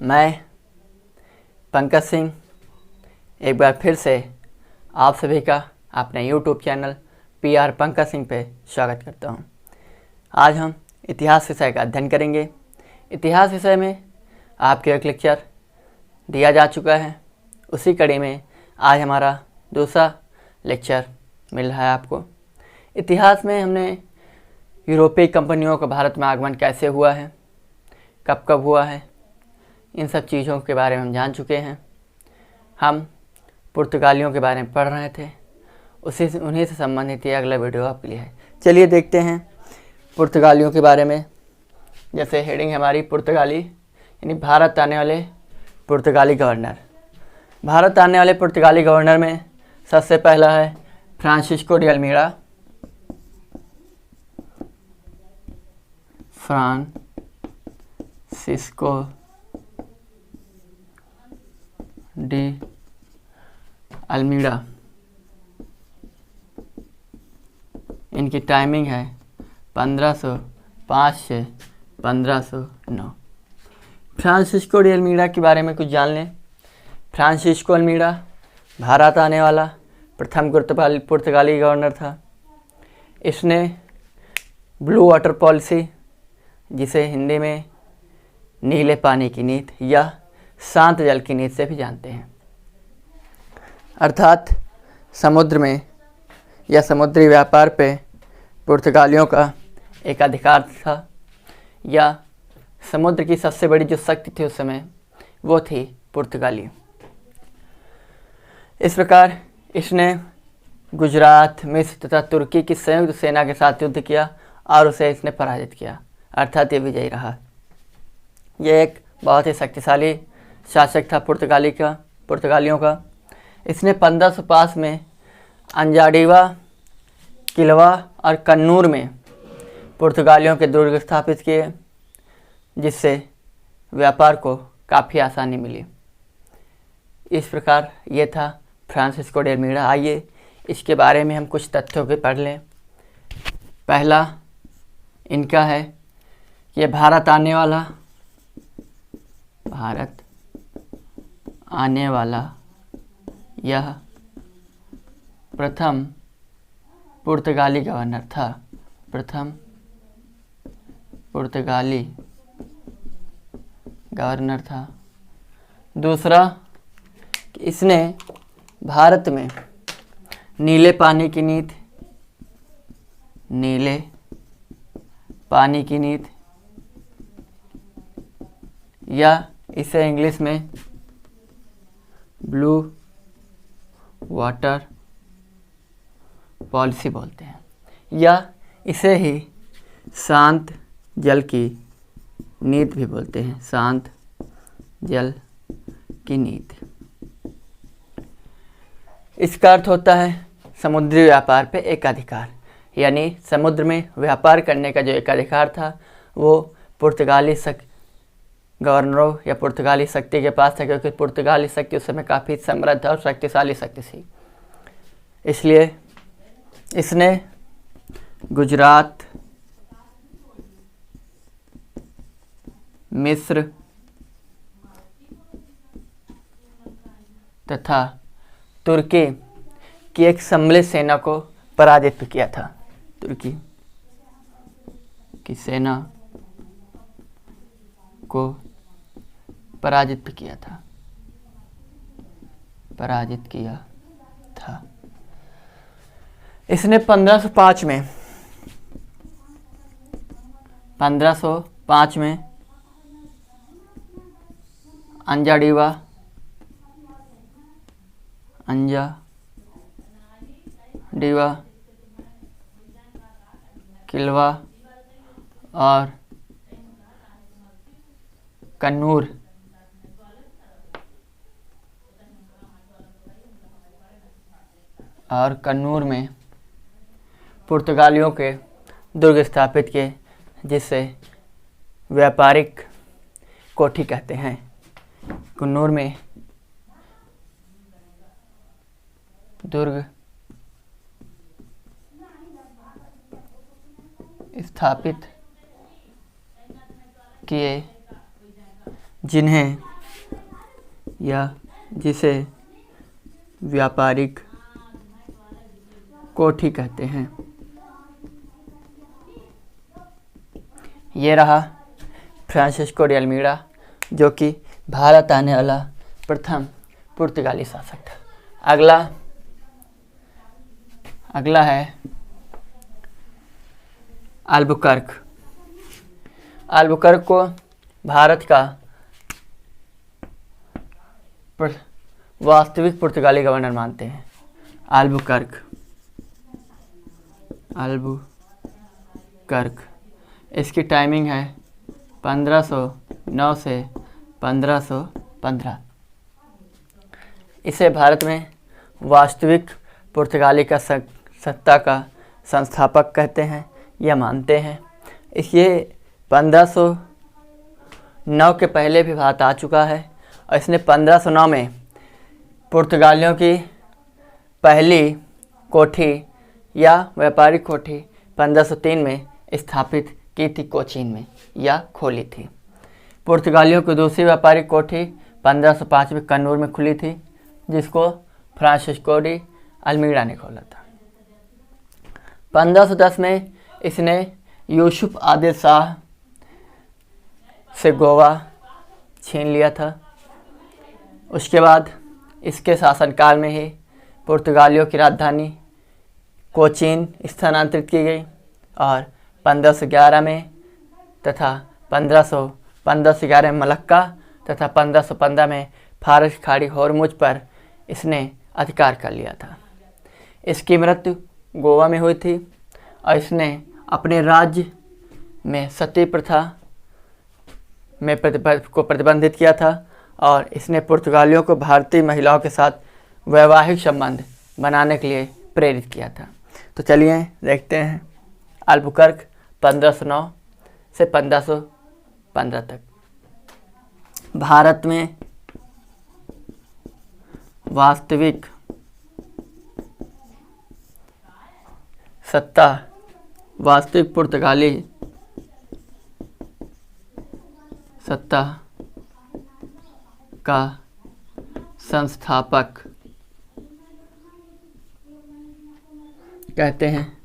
मैं पंकज सिंह एक बार फिर से आप सभी का अपने YouTube channel PR Pankaj Singh पे स्वागत करता हूँ। आज हम इतिहास विषय का अध्ययन करेंगे। इतिहास विषय में आपके एक लेक्चर दिया जा चुका है, उसी कड़ी में आज हमारा दूसरा लेक्चर मिल रहा है आपको। इतिहास में हमने यूरोपीय कंपनियों का भारत में आगमन कैसे हुआ है, कब कब हुआ है, इन सब चीज़ों के बारे में हम जान चुके हैं। हम पुर्तगालियों के बारे में पढ़ रहे थे, उन्हीं से संबंधित ये अगला वीडियो आपके लिए है। चलिए देखते हैं पुर्तगालियों के बारे में। जैसे हेडिंग हमारी पुर्तगाली यानी भारत आने वाले पुर्तगाली गवर्नर। भारत आने वाले पुर्तगाली गवर्नर में सबसे पहला है फ्रांसिस्को डी अल्मीड़ा। फ्रांसिस्को डी अल्मीड़ा, इनकी टाइमिंग है 1505 से 1509। फ्रांसिस्को डी अल्मीड़ा के बारे में कुछ जान लें। फ्रांसिस्को अल्मीड़ा भारत आने वाला प्रथम पुर्तगाली गवर्नर था। इसने ब्लू वाटर पॉलिसी, जिसे हिंदी में नीले पानी की नीति या शांत जल की नीति से भी जानते हैं, अर्थात समुद्र में या समुद्री व्यापार पे पुर्तगालियों का एक अधिकार था, या समुद्र की सबसे बड़ी जो शक्ति थी उस समय वो थी पुर्तगाली। इस प्रकार इसने गुजरात, मिस्र तथा तुर्की की संयुक्त सेना के साथ युद्ध किया और उसे इसने पराजित किया, अर्थात ये विजयी रहा। यह एक बहुत ही शक्तिशाली शासक था पुर्तगालियों का। इसने 1505 में अंजाडीवा, किलवा और कन्नूर में पुर्तगालियों के दुर्ग स्थापित किए, जिससे व्यापार को काफ़ी आसानी मिली। इस प्रकार ये था फ्रांसिस्को डी अल्मीड़ा। आइए इसके बारे में हम कुछ तथ्यों के पढ़ लें। पहला इनका है कि ये भारत आने वाला यह प्रथम पुर्तगाली गवर्नर था। प्रथम पुर्तगाली गवर्नर था। दूसरा कि इसने भारत में नीले पानी की नीति या इसे इंग्लिश में ब्लू वाटर पॉलिसी बोलते हैं, या इसे ही शांत जल की नीति भी बोलते हैं। शांत जल की नीति, इसका अर्थ होता है समुद्री व्यापार पे एक अधिकार, यानी समुद्र में व्यापार करने का जो एक अधिकार था वो पुर्तगाली गवर्नरों या पुर्तगाली शक्ति के पास था, क्योंकि पुर्तगाली शक्ति उस समय काफ़ी समृद्ध और शक्तिशाली शक्ति थी। इसलिए इसने गुजरात, मिस्र तथा तुर्की की एक सम्मिलित सेना को पराजित किया था। तुर्की की सेना को पराजित किया था। इसने 1505 में अंजाडीवा, किलवा और कन्नूर में पुर्तगालियों के दुर्ग स्थापित किए, जिससे व्यापारिक कोठी कहते हैं। कन्नूर में दुर्ग स्थापित किए, जिन्हें या जिसे व्यापारिक कोठी कहते हैं। ये रहा फ्रांसिस्को de अल्मीड़ा, जो कि भारत आने वाला प्रथम पुर्तगाली शासक था। अगला है अल्बुकर्क। अल्बुकर्क को भारत का वास्तविक पुर्तगाली गवर्नर मानते हैं। अल्बुकर्क इसकी टाइमिंग है 1509 से 1515। इसे भारत में वास्तविक पुर्तगाली का सत्ता का संस्थापक कहते हैं या मानते हैं। ये 1509 के पहले भी भारत आ चुका है और इसने 1509 में पुर्तगालियों की पहली कोठी या व्यापारिक कोठी 1503 में स्थापित की थी, कोचीन में या खोली थी। पुर्तगालियों की दूसरी व्यापारिक कोठी 1505 में कन्नूर में खुली थी, जिसको फ्रांसिस्को de अल्मीड़ा ने खोला था। 1510 में इसने यूसुफ आदिल शाह से गोवा छीन लिया था। उसके बाद इसके शासनकाल में ही पुर्तगालियों की राजधानी कोचीन स्थानांतरित की गई और 1511 में तथा 1511 में मलक्का तथा 1515 में फारस की खाड़ी होर्मुज पर इसने अधिकार कर लिया था। इसकी मृत्यु गोवा में हुई थी और इसने अपने राज्य में सती प्रथा में प्रतिबंधित किया था और इसने पुर्तगालियों को भारतीय महिलाओं के साथ वैवाहिक संबंध बनाने के लिए प्रेरित किया था। तो चलिए देखते हैं अल्बुकर्क 1509 से 1515 तक भारत में वास्तविक सत्ता, वास्तविक पुर्तगाली सत्ता का संस्थापक कहते हैं।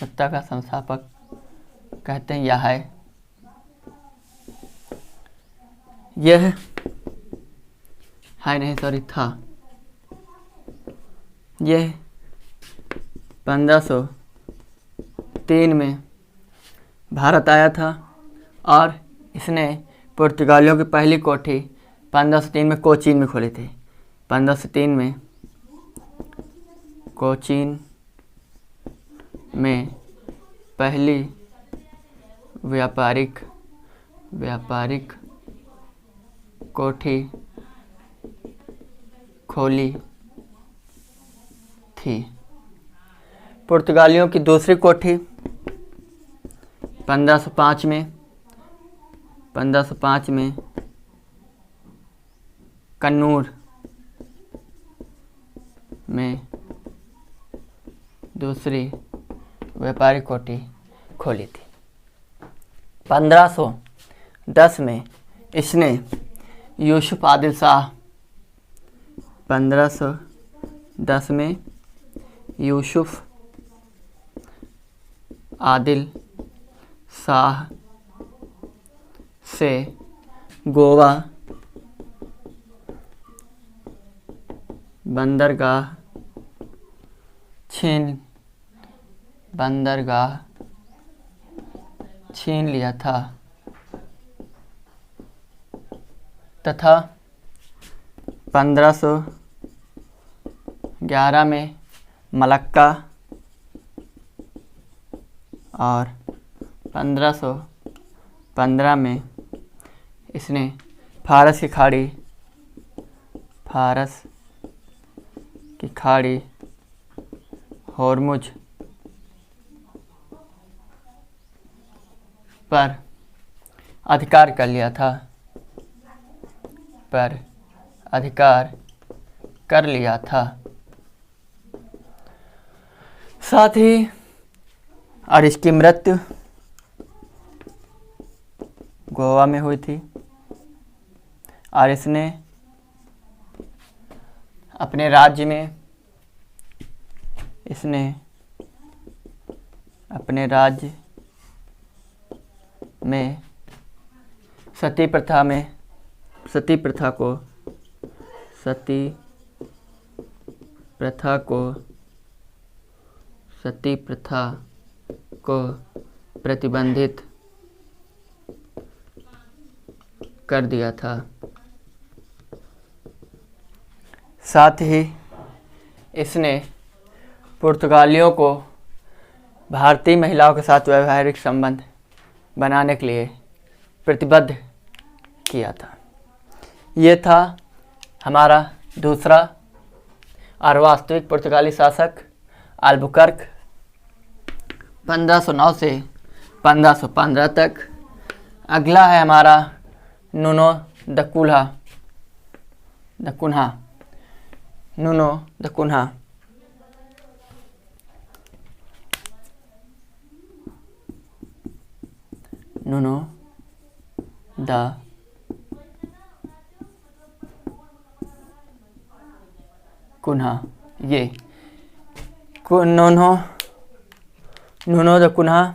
सत्ता का संस्थापक कहते हैं यह है, यह था। यह 1503 में भारत आया था और इसने पुर्तगालियों की पहली कोठी 1503 में कोचीन में खोली थी। 1503 में कोचीन में पहली व्यापारिक कोठी खोली थी। पुर्तगालियों की दूसरी कोठी 1505 में कन्नूर में दूसरी व्यापारिक कोठी खोली थी। 1510 में इसने यूसुफ आदिल शाह 1510 में यूसुफ आदिल शाह से गोवा बंदरगाह छीन लिया था तथा 1511 में मलक्का और 1515 में इसने फारस की खाड़ी होर्मुज पर अधिकार कर लिया था। साथ ही और इसकी मृत्यु गोवा में हुई थी। और इसने अपने राज्य में सती प्रथा को प्रतिबंधित कर दिया था। साथ ही इसने पुर्तगालियों को भारतीय महिलाओं के साथ वैवाहिक संबंध बनाने के लिए प्रतिबद्ध किया था। ये था हमारा दूसरा और वास्तविक पुर्तगाली शासक अल्बुकर्क 1509 से 1515 तक। अगला है हमारा नुनो द कुन्हा। ये नुनो द कुन्हा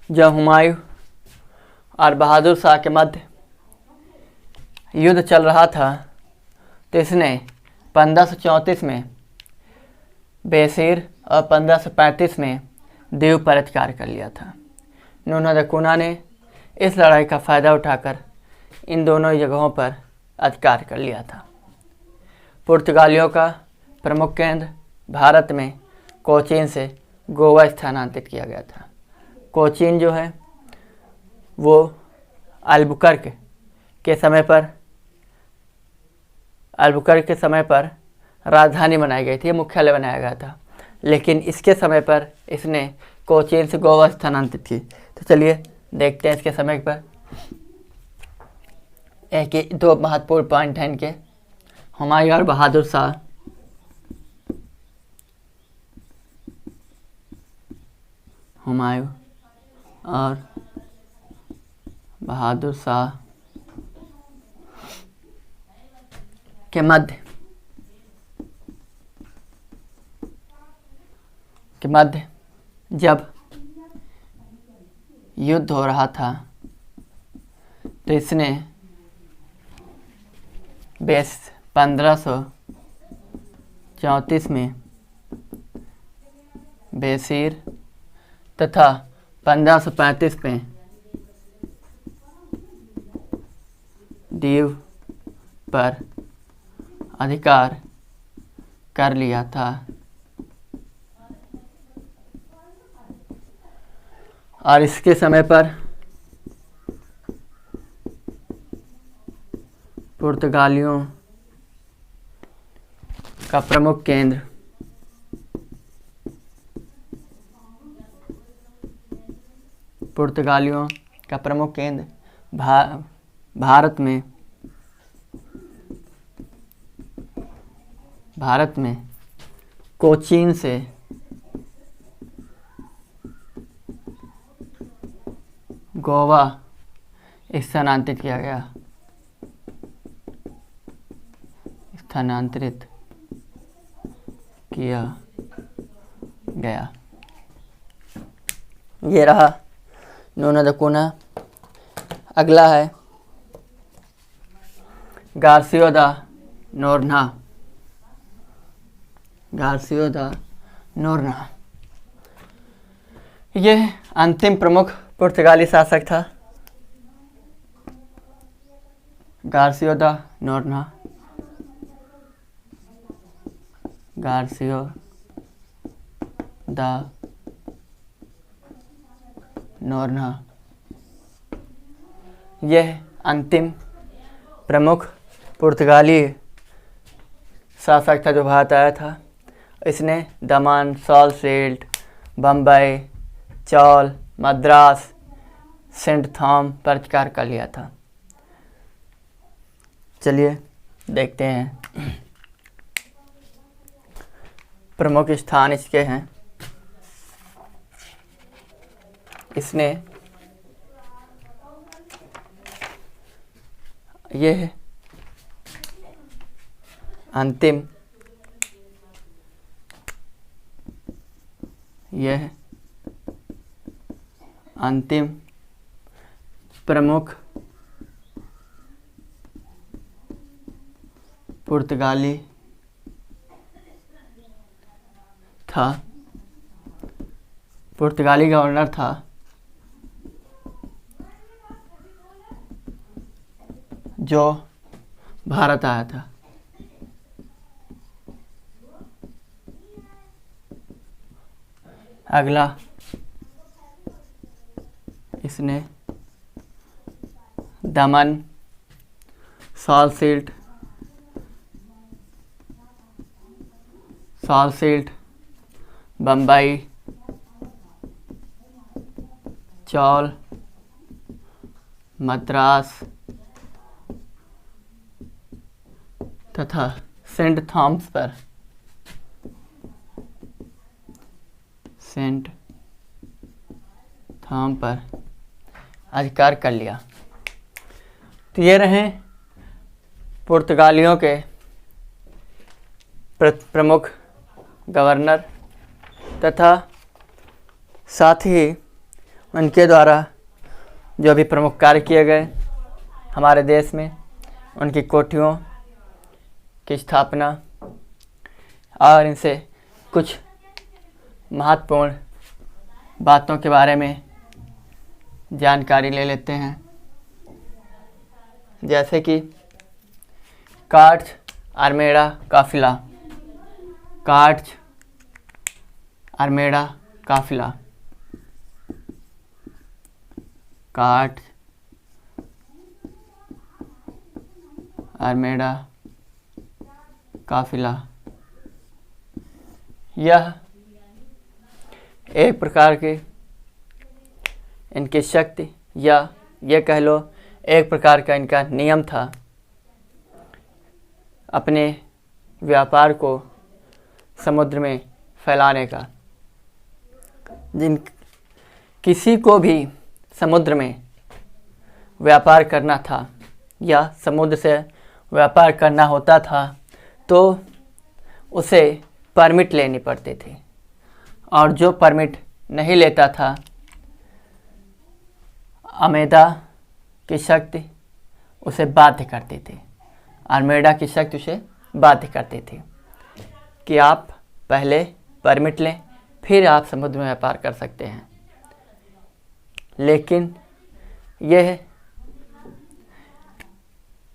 जब हुमायूं और बहादुर शाह के मध्य युद्ध चल रहा था तो इसने 1534 में बेसीर और 1535 में दीव पर अधिकार कर लिया था। नुनो द कुन्हा ने इस लड़ाई का फ़ायदा उठाकर इन दोनों जगहों पर अधिकार कर लिया था। पुर्तगालियों का प्रमुख केंद्र भारत में कोचीन से गोवा स्थानांतरित किया गया था। कोचीन जो है वो अल्बुकर्क के समय पर राजधानी बनाई गई थी, मुख्यालय बनाया गया था, लेकिन इसके समय पर इसने कोचीन से गोवा स्थानांतरित की। तो चलिए देखते हैं इसके समय पर। एक दो महत्वपूर्ण पॉइंट हैं इनके। हुमायूं और बहादुर शाह के मध्य जब युद्ध हो रहा था तो इसने 1534 में बेसीर तथा 1535 में दीव पर अधिकार कर लिया था और इसके समय पर पुर्तगालियों का प्रमुख केंद्र भारत में कोचीन से गोवा स्थानांतरित किया गया। ये रहा नुनो द कुन्हा। अगला है गार्सियो द नोरना। यह अंतिम प्रमुख पुर्तगाली शासक था। गार्सियो द नोरना यह अंतिम प्रमुख पुर्तगाली शासक था जो भारत आया था। इसने दमन, साल्सेट, बम्बई, चौल, मद्रास, सेंट थॉम पर अधिकार कर लिया था। चलिए देखते हैं प्रमुख स्थान इसके हैं। यह अंतिम यह अंतिम प्रमुख पुर्तगाली था, पुर्तगाली गवर्नर था जो भारत आया था। अगला, इसने दमन, सालसील्ट, बम्बई, चौल, मद्रास तथा सेंट थॉम पर अधिकार कर लिया। तो ये रहे पुर्तगालियों के प्रमुख गवर्नर तथा साथ ही उनके द्वारा जो भी प्रमुख कार्य किए गए हमारे देश में, उनकी कोठियों की स्थापना, और इनसे कुछ महत्वपूर्ण बातों के बारे में जानकारी ले लेते हैं। जैसे कि कार्च आर्मेडा काफिला, कार्च आर्मेडा काफिला, कार्च आर्मेडा काफिला, यह एक प्रकार की इनकी शक्ति या ये कह लो एक प्रकार का इनका नियम था अपने व्यापार को समुद्र में फैलाने का। जिन किसी को भी समुद्र में व्यापार करना था या समुद्र से व्यापार करना होता था तो उसे परमिट लेनी पड़ती थी, और जो परमिट नहीं लेता था आर्मेडा की शक्ति उसे बाध्य करती थी, आर्मेडा की शक्ति उसे बाध्य करती थी कि आप पहले परमिट लें फिर आप समुद्र में व्यापार कर सकते हैं। लेकिन यह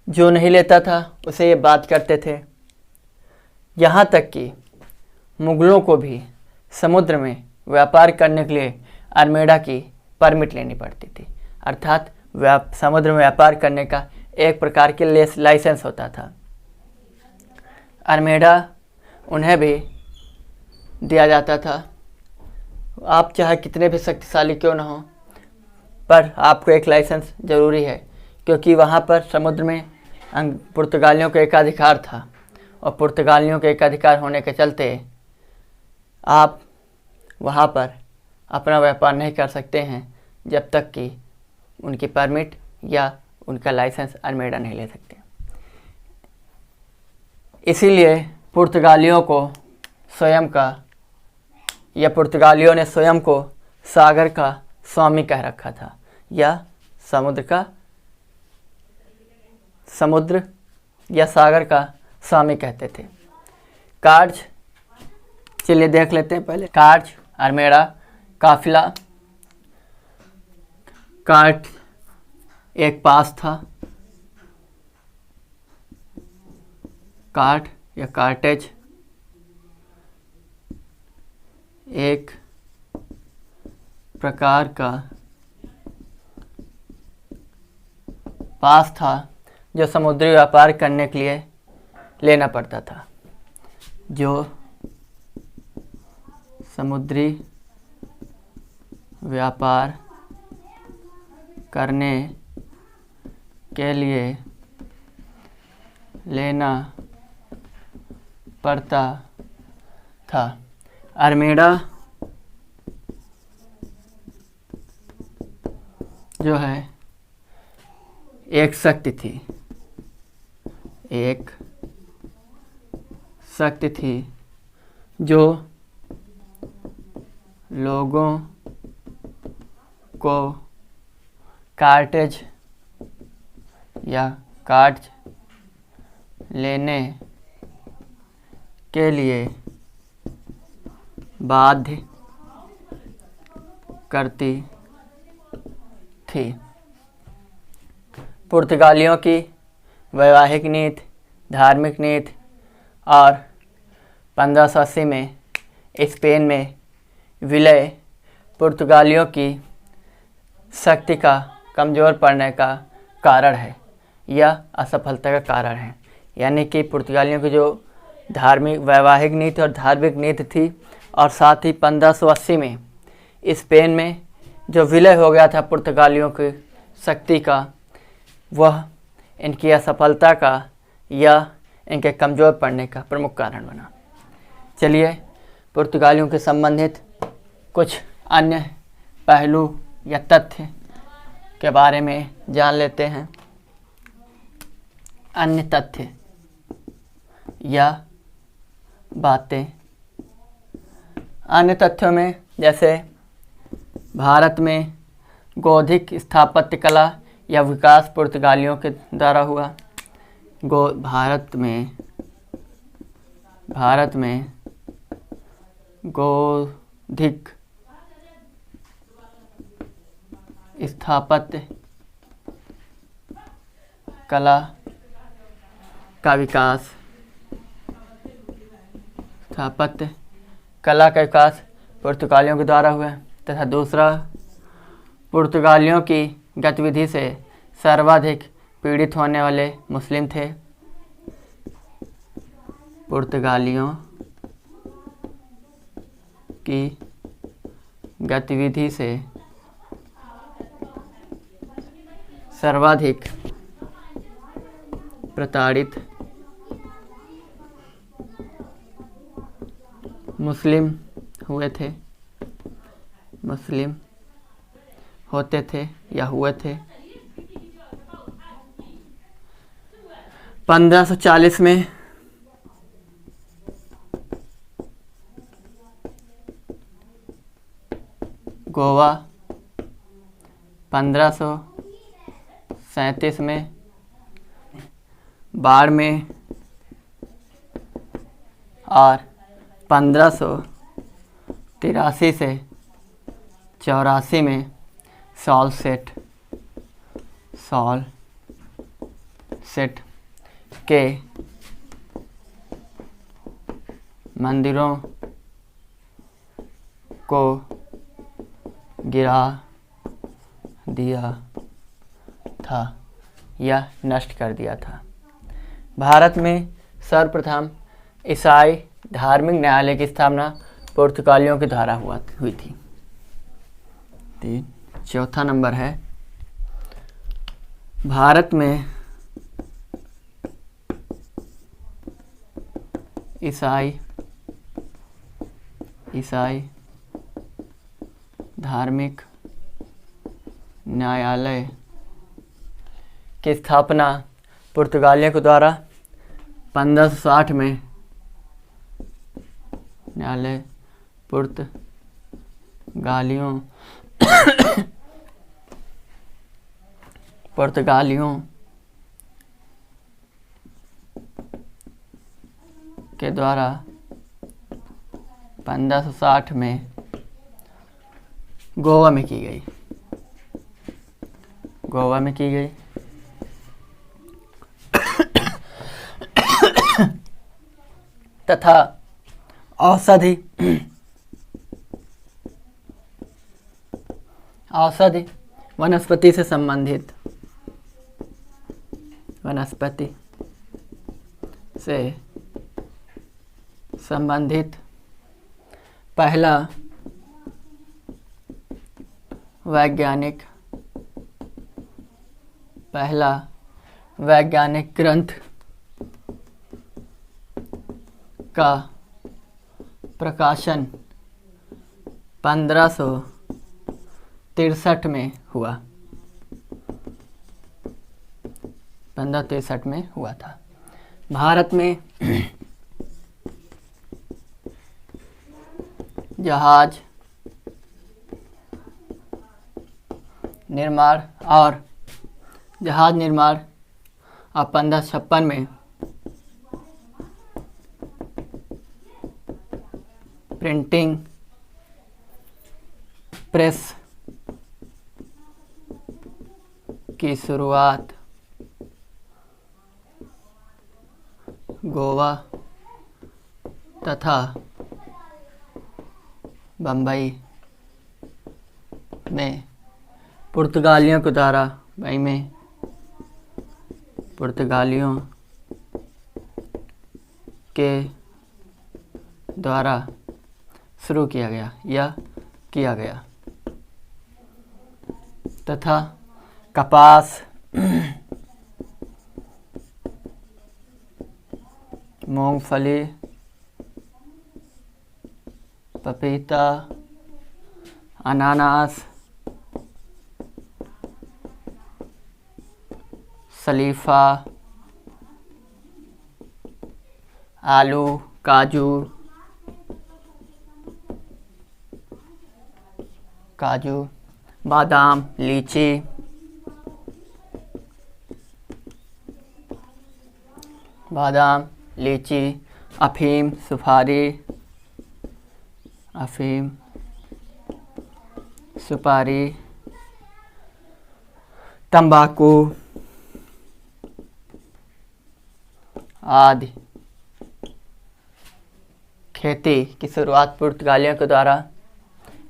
जो नहीं लेता था उसे ये बात करते थे। यहाँ तक कि मुगलों को भी समुद्र में व्यापार करने के लिए आर्मेडा की परमिट लेनी पड़ती थी, अर्थात समुद्र में व्यापार करने का एक प्रकार के लाइसेंस होता था। आर्मेडा उन्हें भी दिया जाता था। आप चाहे कितने भी शक्तिशाली क्यों न हो, पर आपको एक लाइसेंस ज़रूरी है, क्योंकि वहाँ पर समुद्र में पुर्तगालियों का एकाधिकार था, और पुर्तगालियों के एकाधिकार होने के चलते आप वहाँ पर अपना व्यापार नहीं कर सकते हैं जब तक कि उनकी परमिट या उनका लाइसेंस आर्मेडा नहीं ले सकते। इसीलिए पुर्तगालियों को स्वयं का या पुर्तगालियों ने स्वयं को सागर का स्वामी कह रखा था, या समुद्र या सागर का स्वामी कहते थे। कार्च, चलिए देख लेते हैं पहले। कार्च आर्मेडा काफिला। कार्च एक पास था, कार्ट या कार्टेज एक प्रकार का पास था जो समुद्री व्यापार करने के लिए लेना पड़ता था, जो समुद्री व्यापार करने के लिए लेना पड़ता था। आर्मेडा जो है एक शक्ति थी, एक शक्ति थी जो लोगों को कार्टेज या कार्ज लेने के लिए बाध्य करती थी। पुर्तगालियों की वैवाहिक नीति, धार्मिक नीति और 1580 में स्पेन में विलय पुर्तगालियों की शक्ति का कमज़ोर पड़ने का कारण है या असफलता का कारण है। यानी कि पुर्तगालियों की जो धार्मिक वैवाहिक नीति और धार्मिक नीति थी और साथ ही 1580 में स्पेन में जो विलय हो गया था पुर्तगालियों की शक्ति का, वह इनकी असफलता का या इनके कमज़ोर पड़ने का प्रमुख कारण बना। चलिए पुर्तगालियों के संबंधित कुछ अन्य पहलू या तथ्य के बारे में जान लेते हैं। अन्य तथ्य या बातें। अन्य तथ्यों में जैसे भारत में गोधिक स्थापत्य कला या विकास पुर्तगालियों के द्वारा हुआ। भारत में गोधिक स्थापत्य कला का विकास पुर्तगालियों के द्वारा हुआ तथा दूसरा, पुर्तगालियों की गतिविधि से सर्वाधिक पीड़ित होने वाले मुस्लिम थे। पुर्तगालियों की गतिविधि से सर्वाधिक प्रताड़ित मुस्लिम होते थे या हुए थे। 1540 में गोवा, 1537 में बाड़मेर और 1583 से 84 में सॉलसेट के मंदिरों को गिरा दिया था या नष्ट कर दिया था। भारत में सर्वप्रथम ईसाई धार्मिक न्यायालय की स्थापना पुर्तगालियों के द्वारा हुई थी। चौथा नंबर है, भारत में ईसाई धार्मिक न्यायालय की स्थापना पुर्तगालियों के द्वारा 1560 में न्यायालय पुर्तगालियों के द्वारा 1560 में गोवा में की गई। तथा औषधि वनस्पति से संबंधित पहला वैज्ञानिक ग्रंथ का प्रकाशन 1563 में हुआ। 1563 में हुआ था। भारत में जहाज निर्माण और 1556 में प्रिंटिंग प्रेस की शुरुआत गोवा तथा बम्बई में पुर्तगालियों के द्वारा शुरू किया गया तथा कपास, मूंगफली, पपीता, अनानास, शरीफा, आलू, काजू, बादाम, लीची, अफीम, सुपारी, तंबाकू आदि। खेती की शुरुआत पुर्तगालियों के द्वारा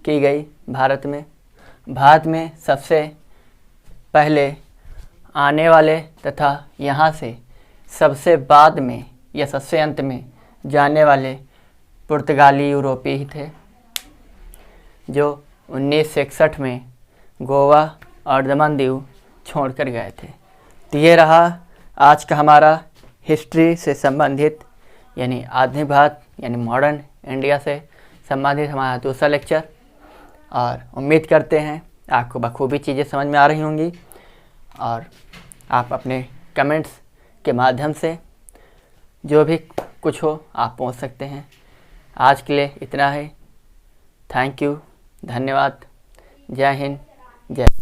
की गई। भारत में सबसे पहले आने वाले तथा यहाँ से सबसे बाद में या सबसे अंत में जाने वाले पुर्तगाली यूरोपी ही थे, जो 1961 में गोवा और दमन दीव छोड़कर गए थे। तो ये रहा आज का हमारा हिस्ट्री से संबंधित यानी आधुनिक भारत यानी मॉडर्न इंडिया से संबंधित हमारा दूसरा लेक्चर, और उम्मीद करते हैं आपको बखूबी चीज़ें समझ में आ रही होंगी और आप अपने कमेंट्स के माध्यम से जो भी कुछ हो आप पहुंच सकते हैं। आज के लिए इतना है। थैंक यू, धन्यवाद, जय हिंद, जय